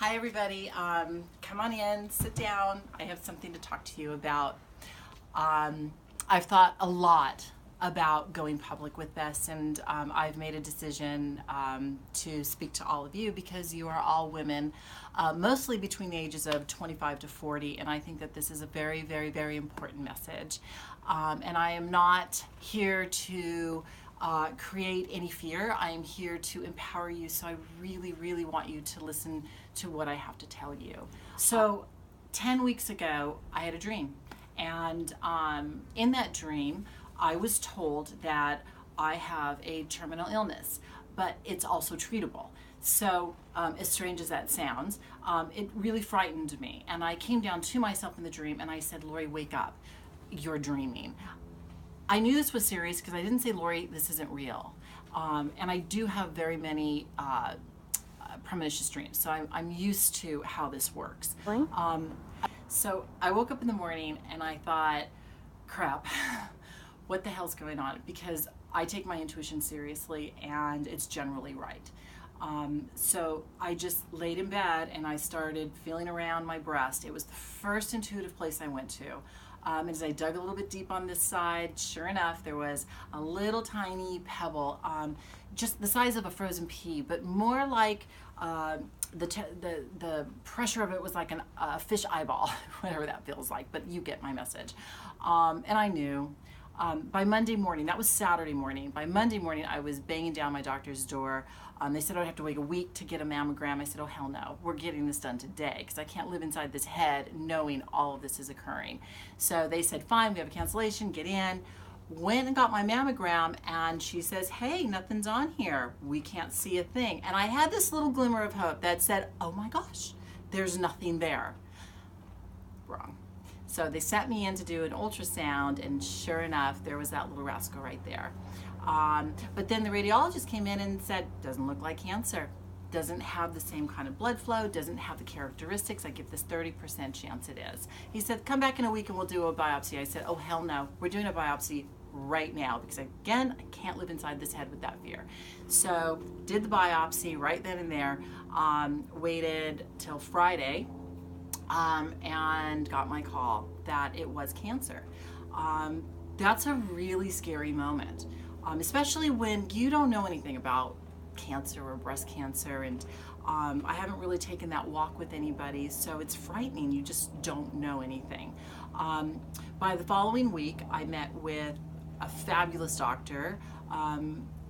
Hi everybody, come on in, sit down. I have something to talk to you about. I've thought a lot about going public with this, and I've made a decision to speak to all of you because you are all women, mostly between the ages of 25 to 40, and I think that this is a very, very, very important message. And I am not here to create any fear. I am here to empower you, so I really, really want you to listen to what I have to tell you. So 10 weeks ago, I had a dream. And in that dream, I was told that I have a terminal illness, but it's also treatable. So as strange as that sounds, it really frightened me. And I came down to myself in the dream and I said, Lori, wake up. You're dreaming. I knew this was serious because I didn't say, Lori, this isn't real. And I do have very many premonition dreams, so I'm used to how this works. So I woke up in the morning and I thought, crap, what the hell's going on? Because I take my intuition seriously and it's generally right. So I just laid in bed and I started feeling around my breast. It was the first intuitive place I went to. And as I dug a little bit deep on this side, sure enough, there was a little tiny pebble, just the size of a frozen pea, but more like the pressure of it was like a fish eyeball, whatever that feels like, but you get my message. And I knew. By Monday morning, that was Saturday morning, by Monday morning I was banging down my doctor's door. They said I'd have to wait a week to get a mammogram. I said, oh hell no, we're getting this done today because I can't live inside this head knowing all of this is occurring. So they said, fine, we have a cancellation, get in. Went and got my mammogram and she says, hey, nothing's on here. We can't see a thing. And I had this little glimmer of hope that said, oh my gosh, there's nothing there. Wrong. So they sent me in to do an ultrasound, and sure enough, there was that little rascal right there. But then the radiologist came in and said, doesn't look like cancer. Doesn't have the same kind of blood flow, doesn't have the characteristics. I give this 30% chance it is. He said, come back in a week and we'll do a biopsy. I said, oh hell no, we're doing a biopsy right now because again, I can't live inside this head with that fear. So did the biopsy right then and there, waited till Friday, and got my call that it was cancer. That's a really scary moment, especially when you don't know anything about cancer or breast cancer, and I haven't really taken that walk with anybody, so it's frightening. You just don't know anything. By the following week, I met with a fabulous doctor,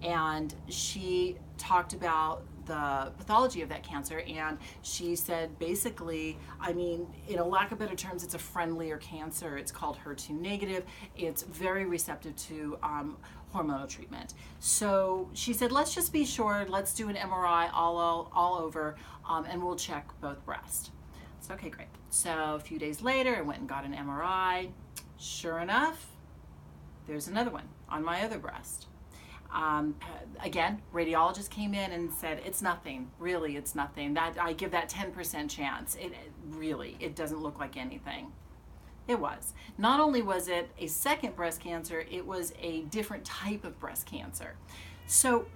and she talked about the pathology of that cancer, and she said basically, I mean, in a lack of better terms, it's a friendlier cancer. It's called HER2 negative. It's very receptive to hormonal treatment. So she said, let's just be sure, let's do an MRI all over, and we'll check both breasts. So okay, great. So a few days later, I went and got an MRI. Sure enough, there's another one on my other breast. Again, radiologist came in and said, it's nothing, really, it's nothing. That I give that 10% chance. It doesn't look like anything. It was. Not only was it a second breast cancer, it was a different type of breast cancer. So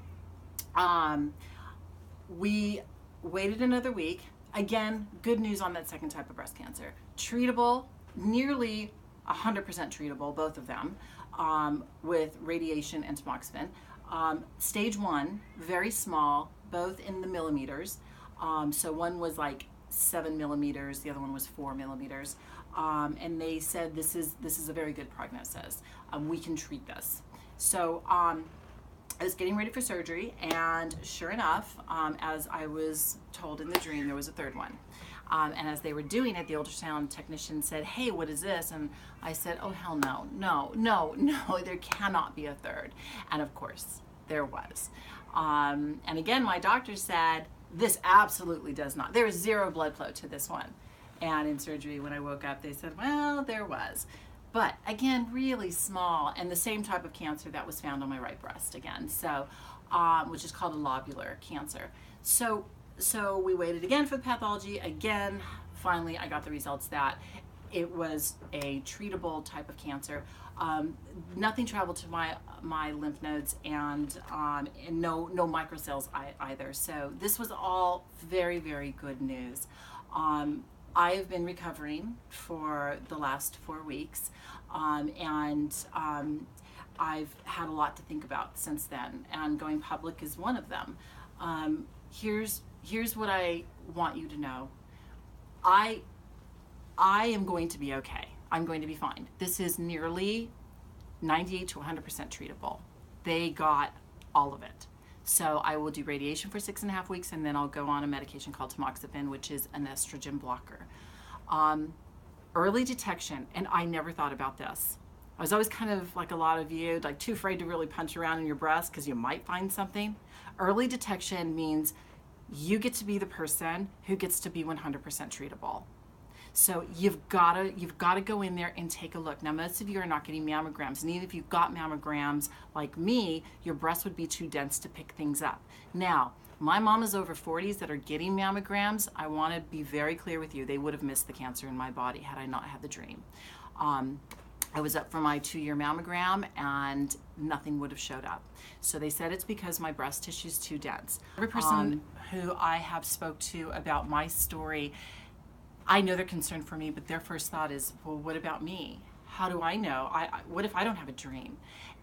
we waited another week. Again, good news on that second type of breast cancer. Treatable, nearly 100% treatable, both of them, with radiation and tamoxifen. Stage 1, very small, both in the millimeters. So one was like 7 millimeters, the other one was 4 millimeters. And they said this is a very good prognosis. We can treat this. So I was getting ready for surgery, and sure enough, as I was told in the dream, there was a third one. And as they were doing it, the ultrasound technician said, hey, what is this? And I said, oh, hell no, no, there cannot be a third. And of course, there was. And again, my doctor said, this absolutely does not. There is zero blood flow to this one. And in surgery, when I woke up, they said, well, there was. But again, really small, and the same type of cancer that was found on my right breast again, so which is called a lobular cancer. So we waited again for the pathology. Again, finally, I got the results that it was a treatable type of cancer. Nothing traveled to my lymph nodes, and no microcells either. So this was all very, very good news. I have been recovering for the last 4 weeks, and I've had a lot to think about since then, and going public is one of them. Here's what I want you to know. I am going to be okay. I'm going to be fine. This is nearly 98 to 100% treatable. They got all of it. So I will do radiation for 6.5 weeks, and then I'll go on a medication called tamoxifen, which is an estrogen blocker. Early detection, and I never thought about this. I was always kind of like a lot of you, like too afraid to really punch around in your breast because you might find something. Early detection means you get to be the person who gets to be 100% treatable. So you've got to go in there and take a look. Now, most of you are not getting mammograms, and even if you've got mammograms like me, your breast would be too dense to pick things up. Now, my mamas over 40s that are getting mammograms, I want to be very clear with you, they would have missed the cancer in my body had I not had the dream. I was up for my 2-year mammogram and nothing would have showed up. So they said it's because my breast tissue is too dense. Every person who I have spoke to about my story, I know they're concerned for me, but their first thought is, well, what about me? How do I know? What if I don't have a dream?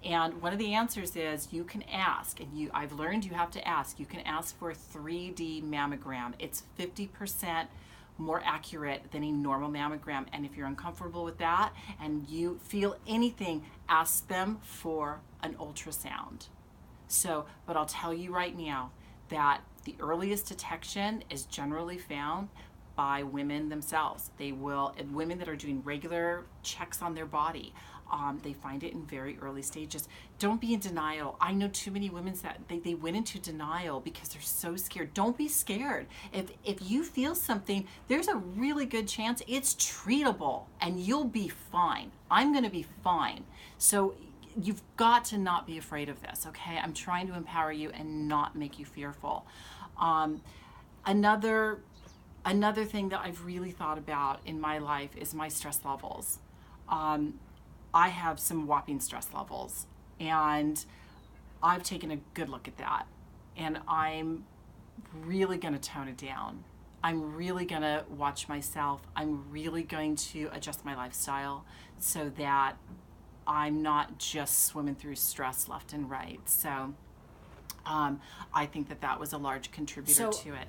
And one of the answers is you can ask, and I've learned you have to ask. You can ask for a 3D mammogram. It's 50% more accurate than a normal mammogram. And if you're uncomfortable with that and you feel anything, ask them for an ultrasound. So, but I'll tell you right now that the earliest detection is generally found by women themselves. Women that are doing regular checks on their body, they find it in very early stages. Don't be in denial. I know too many women that they went into denial because they're so scared. Don't be scared. If you feel something, there's a really good chance it's treatable and you'll be fine. I'm going to be fine. So you've got to not be afraid of this, okay? I'm trying to empower you and not make you fearful. Another thing that I've really thought about in my life is my stress levels. I have some whopping stress levels, and I've taken a good look at that, and I'm really going to tone it down. I'm really going to watch myself. I'm really going to adjust my lifestyle so that I'm not just swimming through stress left and right. So I think that was a large contributor to it.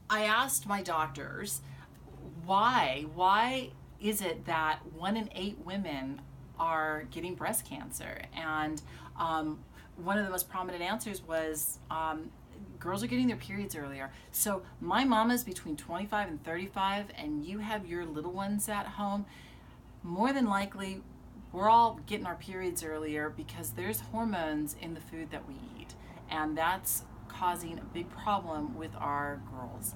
I asked my doctors, why is it that 1 in 8 women are getting breast cancer? And one of the most prominent answers was girls are getting their periods earlier. So my mama's between 25 and 35, and you have your little ones at home, more than likely we're all getting our periods earlier because there's hormones in the food that we eat, and that's causing a big problem with our girls.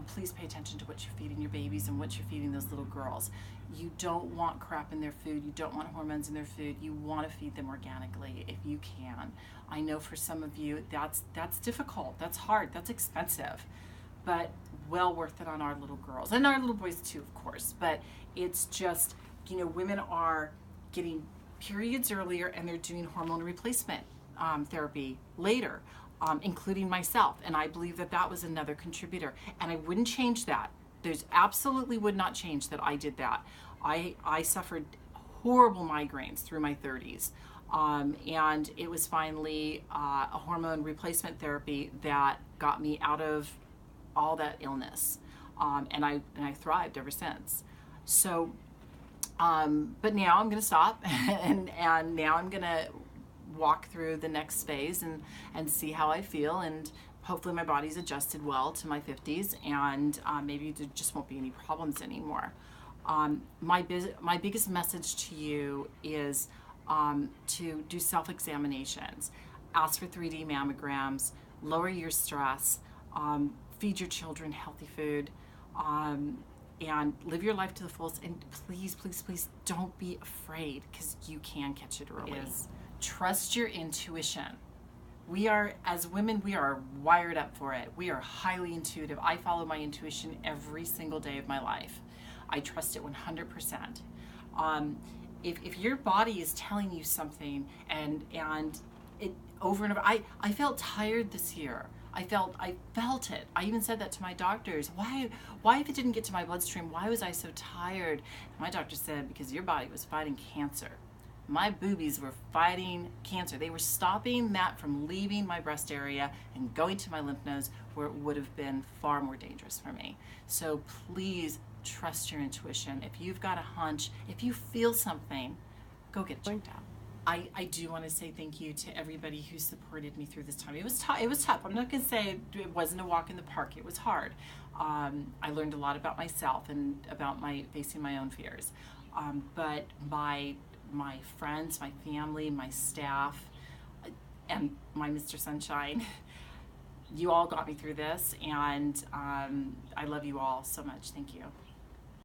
Please pay attention to what you're feeding your babies and what you're feeding those little girls. You don't want crap in their food. You don't want hormones in their food. You want to feed them organically if you can. I know for some of you that's difficult, that's hard, that's expensive, but well worth it on our little girls and our little boys too, of course. But it's just, women are getting periods earlier and they're doing hormone replacement therapy later. Including myself, and I believe that was another contributor, and I wouldn't change that. There's absolutely would not change that I did that. I suffered horrible migraines through my 30s, and it was finally a hormone replacement therapy that got me out of all that illness, and I thrived ever since. So, but now I'm going to stop, and now I'm going to walk through the next phase and see how I feel, and hopefully my body's adjusted well to my 50s, and maybe there just won't be any problems anymore. My biggest message to you is to do self-examinations, ask for 3D mammograms, lower your stress, feed your children healthy food, and live your life to the fullest. And please, please, please don't be afraid, because you can catch it early. Trust your intuition. As women, we are wired up for it. We are highly intuitive. I follow my intuition every single day of my life. I trust it 100%. If your body is telling you something and it over and over, I felt tired this year. I felt it. I even said that to my doctors. Why if it didn't get to my bloodstream, why was I so tired? My doctor said, because your body was fighting cancer. My boobies were fighting cancer. They were stopping that from leaving my breast area and going to my lymph nodes, where it would have been far more dangerous for me. So please trust your intuition. If you've got a hunch, if you feel something, go get it checked out. I do want to say thank you to everybody who supported me through this time. It was tough. I'm not going to say it wasn't a walk in the park. It was hard. I learned a lot about myself and about facing my own fears. But my friends, my family, my staff, and my Mr. Sunshine, you all got me through this, and I love you all so much. Thank you.